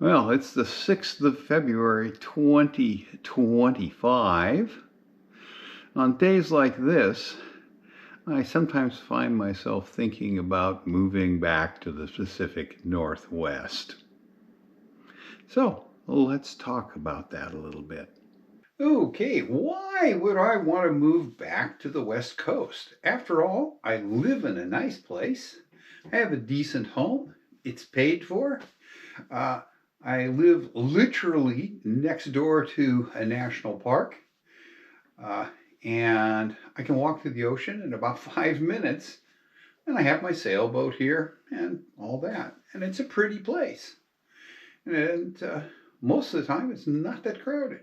Well, it's the 6th of February 2025. On days like this, I sometimes find myself thinking about moving back to the Pacific Northwest. So let's talk about that a little bit. Okay, why would I want to move back to the West Coast? After all, I live in a nice place. I have a decent home. It's paid for. Uh, I live literally next door to a national park, uh, and I can walk to the ocean in about 5 minutes. And I have my sailboat here and all that. And it's a pretty place. And most of the time, it's not that crowded.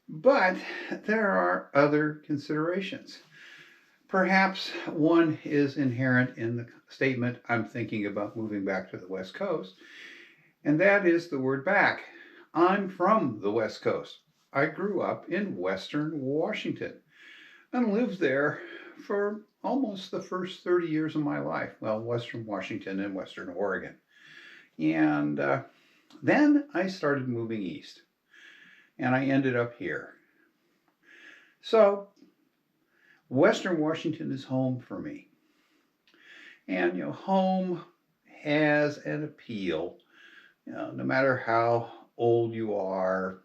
But there are other considerations. Perhaps one is inherent in the statement, I'm thinking about moving back to the West Coast, and that is the word back. I'm from the West Coast. I grew up in Western Washington and lived there for almost the first 30 years of my life. Well, Western Washington and Western Oregon. And then I started moving east, and I ended up here. So Western Washington is home for me. And, home has an appeal, no matter how old you are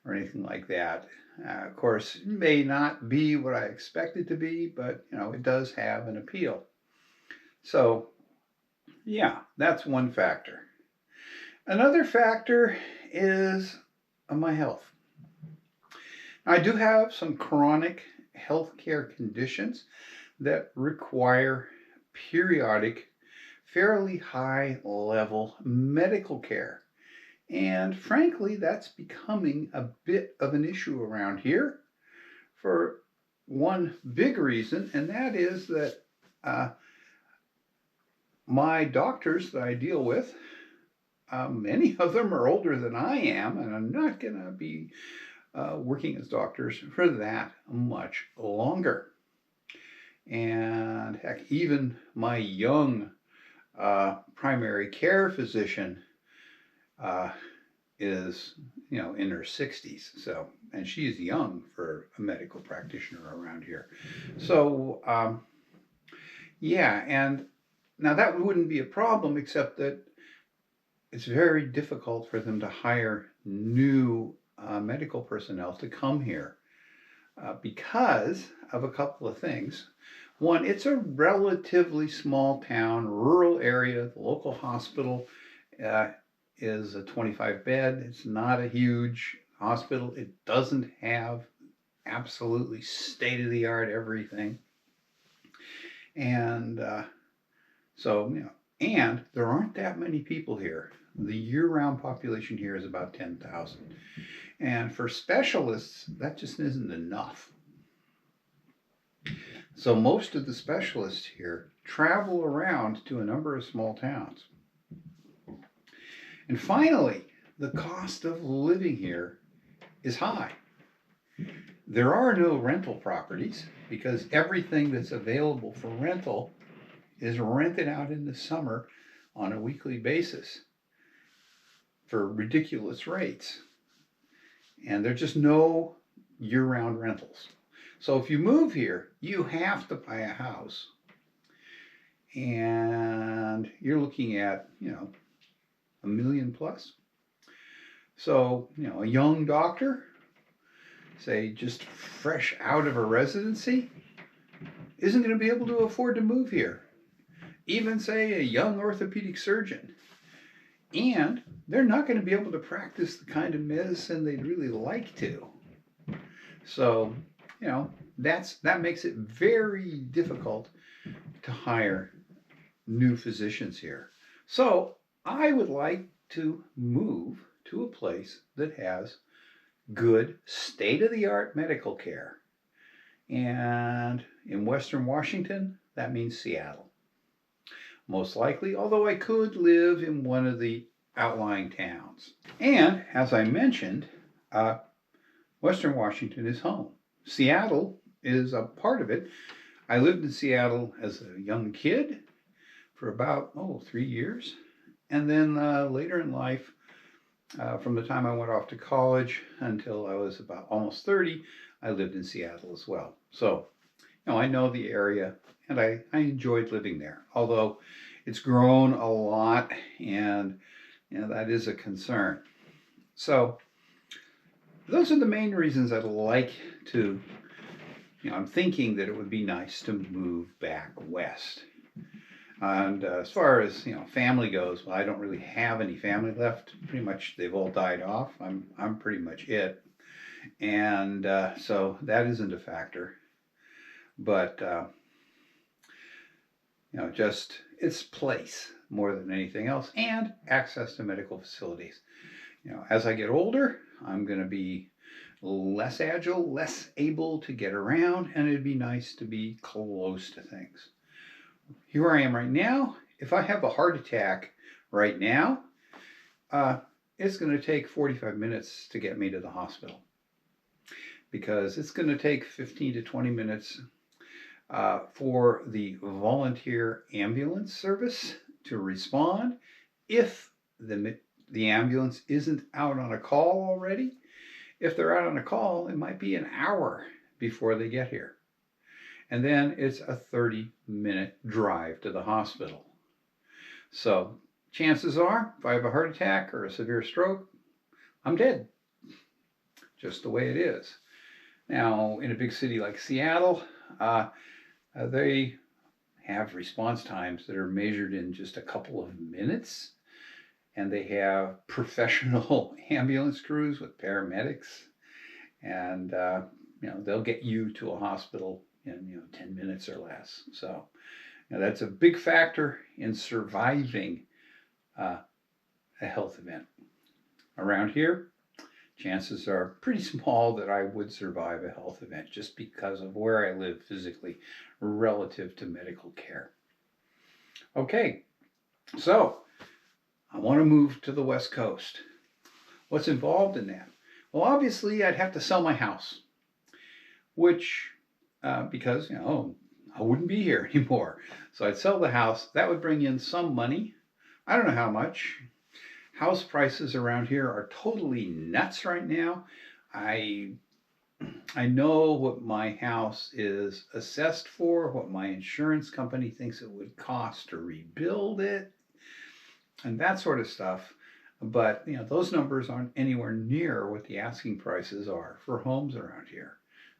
or anything like that. Of course, it may not be what I expect it to be, but, it does have an appeal. So, yeah, that's one factor. Another factor is my health. I do have some chronic healthcare conditions that require periodic, fairly high level medical care. And frankly, that's becoming a bit of an issue around here for one big reason, and that is that my doctors that I deal with, many of them are older than I am, and I'm not going to be working as doctors for that much longer. And heck, even my young primary care physician is, in her 60s. So, and she is young for a medical practitioner around here. So, yeah, and now that wouldn't be a problem, except that it's very difficult for them to hire new medical personnel to come here because of a couple of things. One, it's a relatively small town, rural area. The local hospital is a 25 bed. It's not a huge hospital. It doesn't have absolutely state of the art everything. And and there aren't that many people here. The year round population here is about 10,000. And for specialists, that just isn't enough. So most of the specialists here travel around to a number of small towns. And finally, the cost of living here is high. There are no rental properties because everything that's available for rental is rented out in the summer on a weekly basis for ridiculous rates. And there's just no year-round rentals. So if you move here, you have to buy a house. And you're looking at, $1 million plus. So, a young doctor, say just fresh out of a residency, isn't going to be able to afford to move here. Even, say, a young orthopedic surgeon. And they're not going to be able to practice the kind of medicine they'd really like to. So, that makes it very difficult to hire new physicians here. So I would like to move to a place that has good state-of-the-art medical care. And in Western Washington, that means Seattle. Most likely, although I could live in one of the outlying towns. And as I mentioned, Western Washington is home. Seattle is a part of it. I lived in Seattle as a young kid for about 3 years, And then later in life, from the time I went off to college until I was about almost 30, I lived in Seattle as well. So, I know the area and I enjoyed living there, although it's grown a lot and that is a concern. So, those are the main reasons I'd like to, I'm thinking that it would be nice to move back west. And as far as family goes, well, I don't really have any family left. Pretty much, they've all died off. I'm pretty much it, and so that isn't a factor. But just its place more than anything else, and access to medical facilities. As I get older, I'm going to be less agile, less able to get around, and it'd be nice to be close to things. Here I am right now. If I have a heart attack right now, it's going to take 45 minutes to get me to the hospital because it's going to take 15 to 20 minutes for the volunteer ambulance service to respond. If the ambulance isn't out on a call already, if they're out on a call, it might be an hour before they get here. And then it's a 30-minute drive to the hospital. So chances are, if I have a heart attack or a severe stroke, I'm dead. Just the way it is. Now, in a big city like Seattle, they have response times that are measured in just a couple of minutes. And they have professional ambulance crews with paramedics. And, they'll get you to a hospital in 10 minutes or less. So that's a big factor in surviving a health event. Around here, chances are pretty small that I would survive a health event just because of where I live physically relative to medical care. Okay, so I want to move to the West Coast. What's involved in that? Well, obviously, I'd have to sell my house, which because I wouldn't be here anymore. So I'd sell the house. That would bring in some money. I don't know how much. House prices around here are totally nuts right now. I know what my house is assessed for, what my insurance company thinks it would cost to rebuild it, and that sort of stuff. But those numbers aren't anywhere near what the asking prices are for homes around here.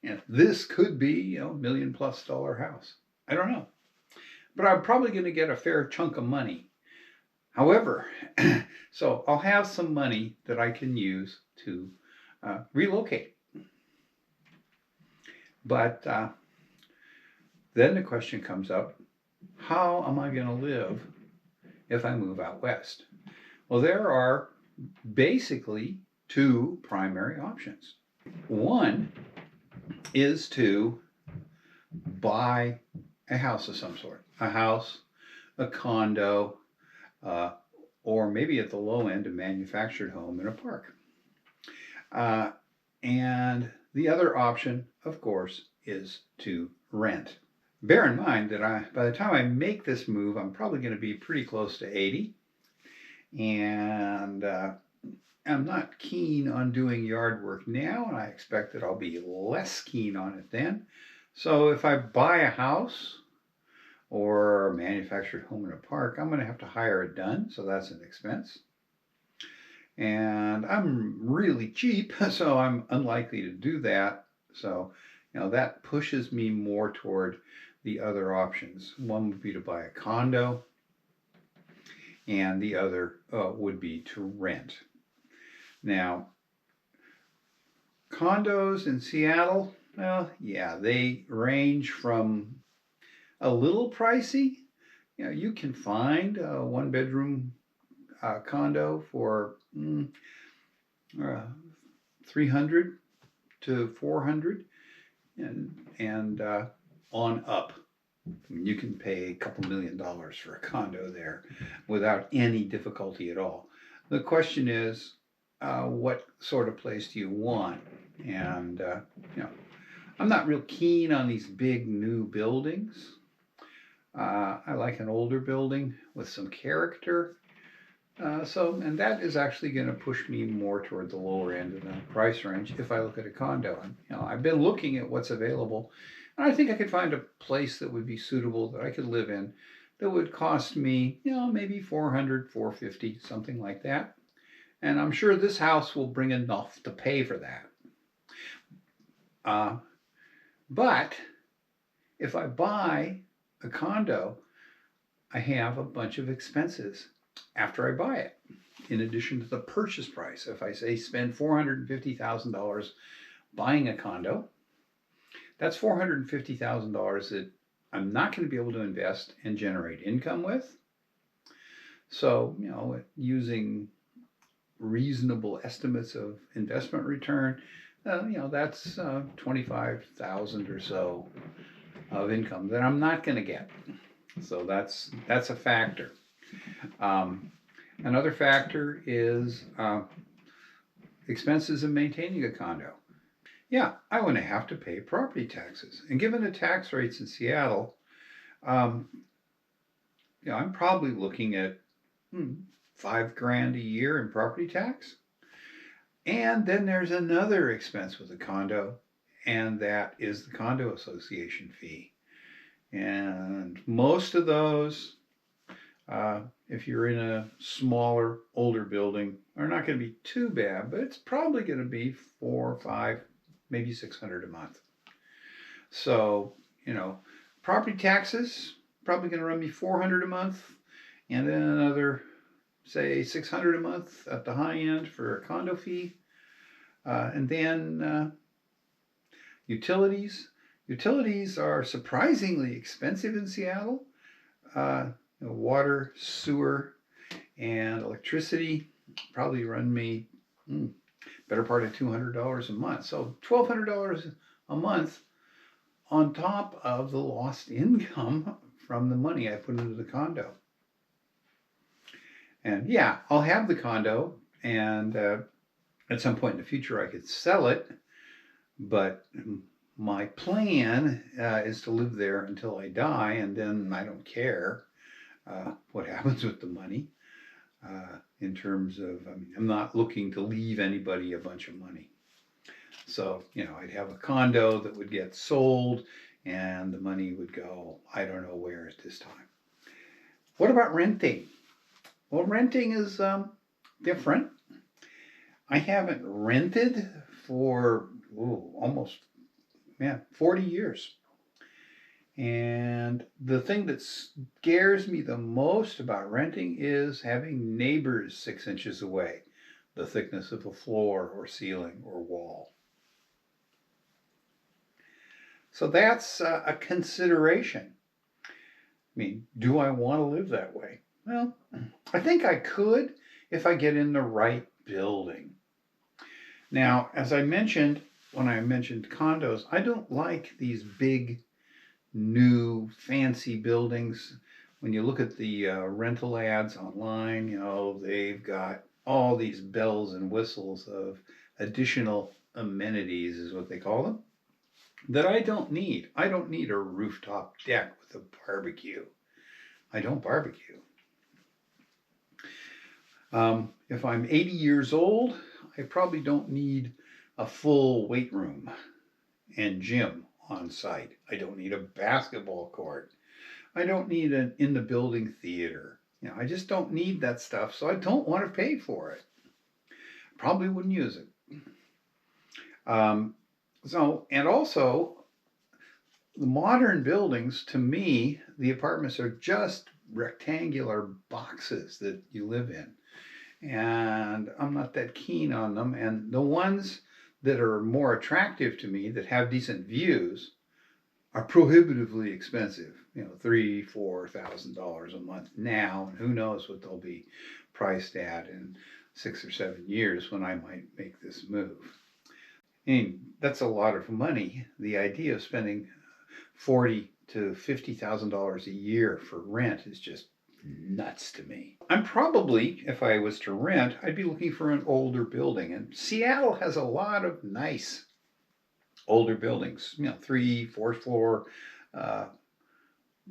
And this could be $1 million+ house. I don't know. But I'm probably going to get a fair chunk of money. However, so I'll have some money that I can use to relocate. But then the question comes up, how am I going to live if I move out west? Well, there are basically two primary options. One is to buy a house of some sort, a house, a condo, or maybe at the low end, a manufactured home in a park. And the other option, of course, is to rent. Bear in mind that by the time I make this move, I'm probably going to be pretty close to 80. And I'm not keen on doing yard work now, and I expect that I'll be less keen on it then. So if I buy a house or a manufactured home in a park, I'm going to have to hire it done, so that's an expense. And I'm really cheap, so I'm unlikely to do that. So, that pushes me more toward the other options. One would be to buy a condo, and the other would be to rent. Now, condos in Seattle, well, yeah, they range from a little pricey. You can find a one-bedroom condo for $300 to $400 and on up. You can pay a couple $1 million for a condo there without any difficulty at all. The question is, what sort of place do you want? And I'm not real keen on these big new buildings. I like an older building with some character. And that is actually going to push me more toward the lower end of the price range if I look at a condo. And, I've been looking at what's available, and I think I could find a place that would be suitable that I could live in that would cost me, maybe 400, 450, something like that. And I'm sure this house will bring enough to pay for that. Uh, but if I buy a condo, I have a bunch of expenses after I buy it, in addition to the purchase price. If I say spend $450,000 buying a condo, that's $450,000 that I'm not going to be able to invest and generate income with. So, using reasonable estimates of investment return, that's 25,000 or so of income that I'm not going to get. So that's a factor. Another factor is expenses of maintaining a condo. Yeah, I want to have to pay property taxes, and given the tax rates in Seattle, um, I'm probably looking at $5,000 a year in property tax. And then there's another expense with a condo, and that is the condo association fee. And most of those, if you're in a smaller, older building, are not going to be too bad, but it's probably going to be 4, 5, maybe 600 a month. So, property taxes probably going to run me 400 a month, and then another, say, 600 a month at the high end for a condo fee. And then utilities. Utilities are surprisingly expensive in Seattle. Water, sewer, and electricity probably run me better part of $200 a month. So $1,200 a month on top of the lost income from the money I put into the condo. And yeah, I'll have the condo, and at some point in the future I could sell it, but my plan is to live there until I die, and then I don't care what happens with the money in terms of, I'm not looking to leave anybody a bunch of money. So, I'd have a condo that would get sold, and the money would go, I don't know where at this time. What about renting? Well, renting is different. I haven't rented for almost 40 years. And the thing that scares me the most about renting is having neighbors 6 inches away, the thickness of a floor or ceiling or wall. So that's a consideration. Do I want to live that way? Well, I think I could if I get in the right building. Now, as I mentioned, when I mentioned condos, I don't like these big, new, fancy buildings. When you look at the rental ads online, they've got all these bells and whistles of additional amenities, is what they call them, that I don't need. I don't need a rooftop deck with a barbecue. I don't barbecue. If I'm 80 years old, I probably don't need a full weight room and gym on site. I don't need a basketball court. I don't need an in the building theater. I just don't need that stuff, so I don't want to pay for it. Probably wouldn't use it. And also, the modern buildings, to me, the apartments are just rectangular boxes that you live in. And I'm not that keen on them. And the ones that are more attractive to me, that have decent views, are prohibitively expensive. $3,000-4,000 a month now, and who knows what they'll be priced at in 6 or 7 years when I might make this move. That's a lot of money. The idea of spending $40,000 to $50,000 a year for rent is just nuts to me. I'm probably, if I was to rent, I'd be looking for an older building. And Seattle has a lot of nice older buildings, 3, 4 floor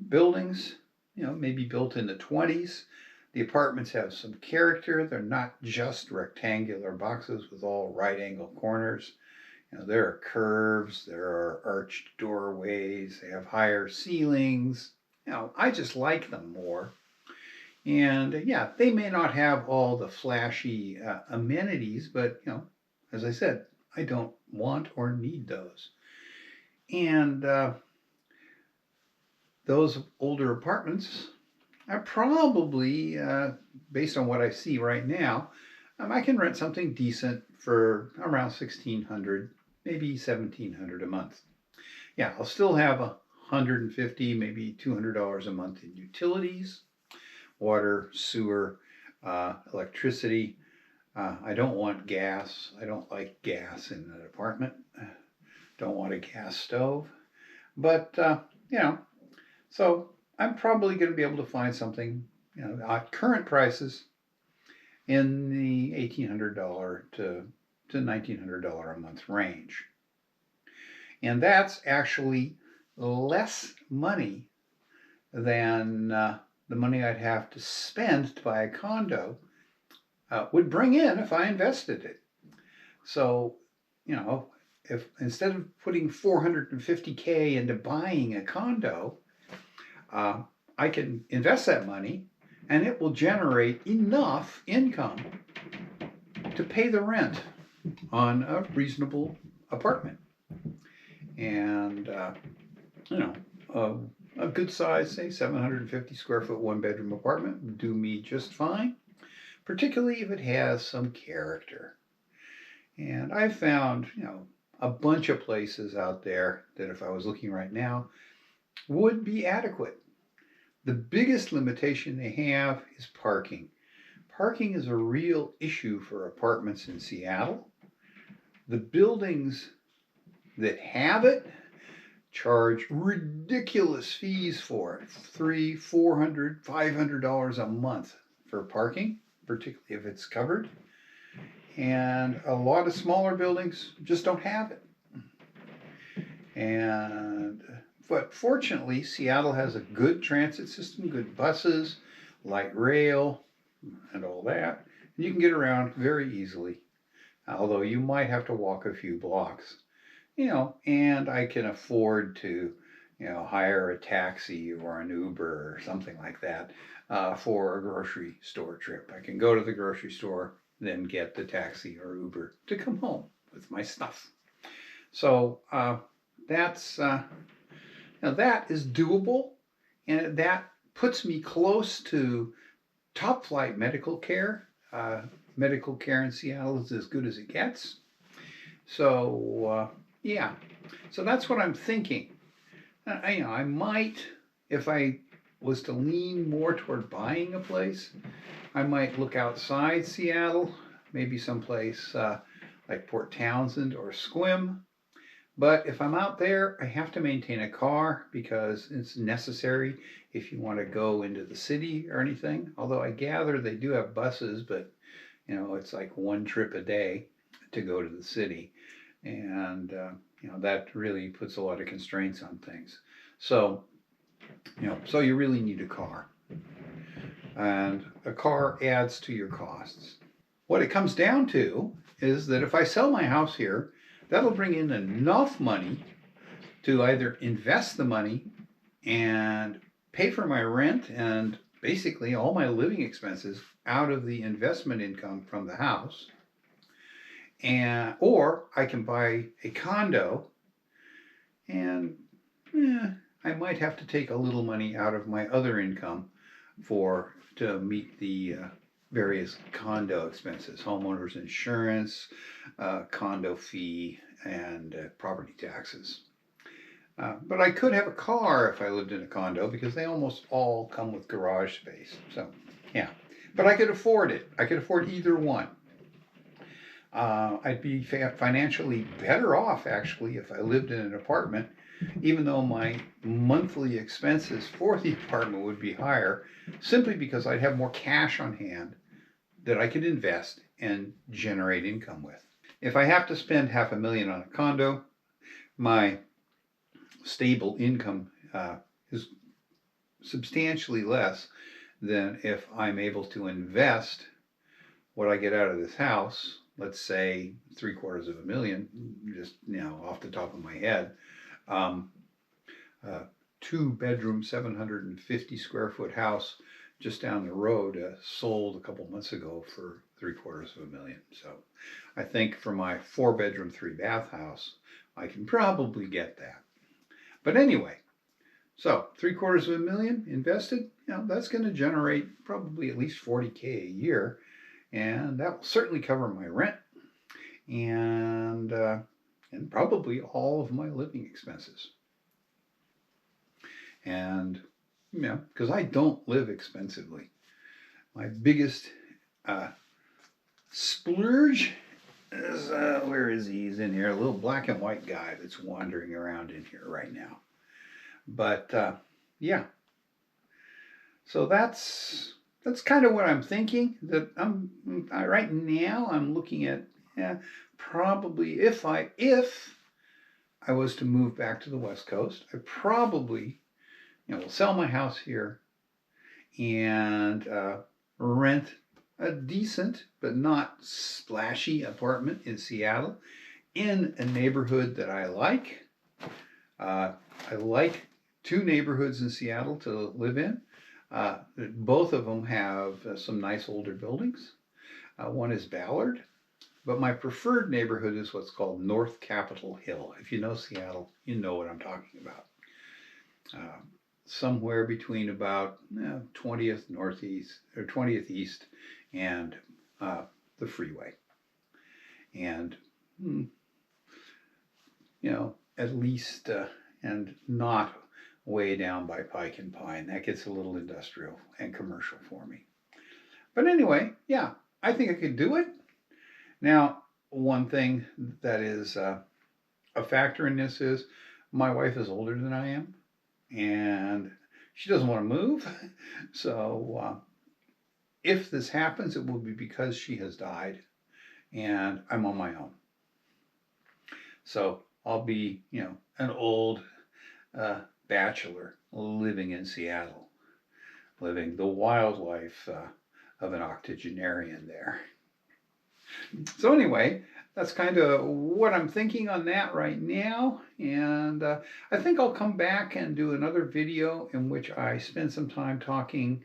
buildings, maybe built in the 20s, The apartments have some character. They're not just rectangular boxes with all right angle corners. There are curves, there are arched doorways, they have higher ceilings. I just like them more. And yeah, they may not have all the flashy amenities, but as I said, I don't want or need those. And those older apartments are probably, based on what I see right now, I can rent something decent for around 1,600, maybe 1,700 a month. Yeah, I'll still have $150, maybe $200 a month in utilities, water, sewer, electricity. I don't want gas. I don't like gas in an apartment. Don't want a gas stove. But, so I'm probably going to be able to find something, at current prices in the $1,800 to $1,900 a month range. And that's actually less money than the money I'd have to spend to buy a condo would bring in if I invested it. So, if instead of putting $450K into buying a condo, I can invest that money and it will generate enough income to pay the rent on a reasonable apartment. And, a good size, say 750 square foot, one bedroom apartment would do me just fine, particularly if it has some character. And I've found, a bunch of places out there that if I was looking right now would be adequate. The biggest limitation they have is parking. Parking is a real issue for apartments in Seattle. The buildings that have it charge ridiculous fees for it, $300, $400, $500 a month for parking, particularly if it's covered. And a lot of smaller buildings just don't have it. But fortunately, Seattle has a good transit system, good buses, light rail, and all that. And you can get around very easily, although you might have to walk a few blocks. And I can afford to, hire a taxi or an Uber or something like that for a grocery store trip. I can go to the grocery store, then get the taxi or Uber to come home with my stuff. So that's that is doable, and that puts me close to top flight medical care. Medical care in Seattle is as good as it gets. So yeah, so that's what I'm thinking. I might, if I was to lean more toward buying a place, I might look outside Seattle, maybe someplace like Port Townsend or Sequim. But if I'm out there, I have to maintain a car because it's necessary if you want to go into the city or anything. Although I gather they do have buses, but it's like one trip a day to go to the city. And that really puts a lot of constraints on things. So you really need a car, and a car adds to your costs. What it comes down to is that if I sell my house here, that'll bring in enough money to either invest the money and pay for my rent and basically all my living expenses out of the investment income from the house, or I can buy a condo, and I might have to take a little money out of my other income to meet the various condo expenses, homeowners insurance, condo fee, and property taxes. But I could have a car if I lived in a condo because they almost all come with garage space. So yeah, but I could afford it. I could afford either one. I'd be financially better off actually if I lived in an apartment, even though my monthly expenses for the apartment would be higher, simply because I'd have more cash on hand that I could invest and generate income with. If I have to spend $500,000 on a condo, my stable income is substantially less than if I'm able to invest what I get out of this house, let's say $750,000, just off the top of my head. Um, 2-bedroom, 750 square foot house just down the road sold a couple months ago for $750,000. So I think for my 4-bedroom, 3-bath house, I can probably get that. But anyway, so $750,000 invested, that's going to generate probably at least $40,000 a year, and that will certainly cover my rent and probably all of my living expenses. And because I don't live expensively, my biggest splurge is where is he? He's in here, a little black and white guy that's wandering around in here right now. But yeah, so that's kind of what I'm thinking. That right now I'm looking at probably if I was to move back to the West Coast, I probably will sell my house here and rent a decent but not splashy apartment in Seattle in a neighborhood that I like. I like 2 neighborhoods in Seattle to live in. Both of them have some nice older buildings. One is Ballard, but my preferred neighborhood is what's called North Capitol Hill. If you know Seattle, you know what I'm talking about. Somewhere between about 20th Northeast or 20th East and the freeway, and at least and not way down by Pike and Pine. That gets a little industrial and commercial for me. But anyway, yeah, I think I could do it. Now, one thing that is a factor in this is my wife is older than I am, and she doesn't want to move. So if this happens, it will be because she has died and I'm on my own. So I'll be, an old bachelor living in Seattle, living the wildlife of an octogenarian there. So anyway, that's kind of what I'm thinking on that right now. And I think I'll come back and do another video in which I spend some time talking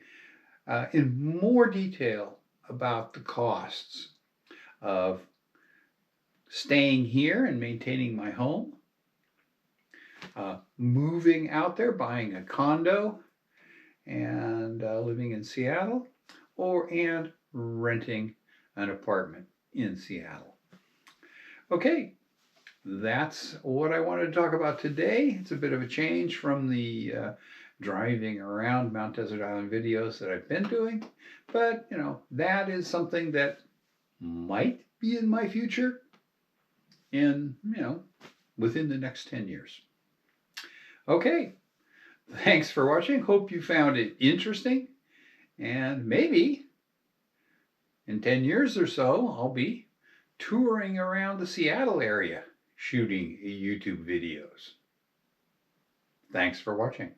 in more detail about the costs of staying here and maintaining my home, moving out there, buying a condo and living in Seattle, and renting an apartment in Seattle. Okay, that's what I wanted to talk about today. It's a bit of a change from the driving around Mount Desert Island videos that I've been doing, but that is something that might be in my future in within the next 10 years. Okay, thanks for watching. Hope you found it interesting, and maybe in 10 years or so I'll be touring around the Seattle area shooting YouTube videos. Thanks for watching.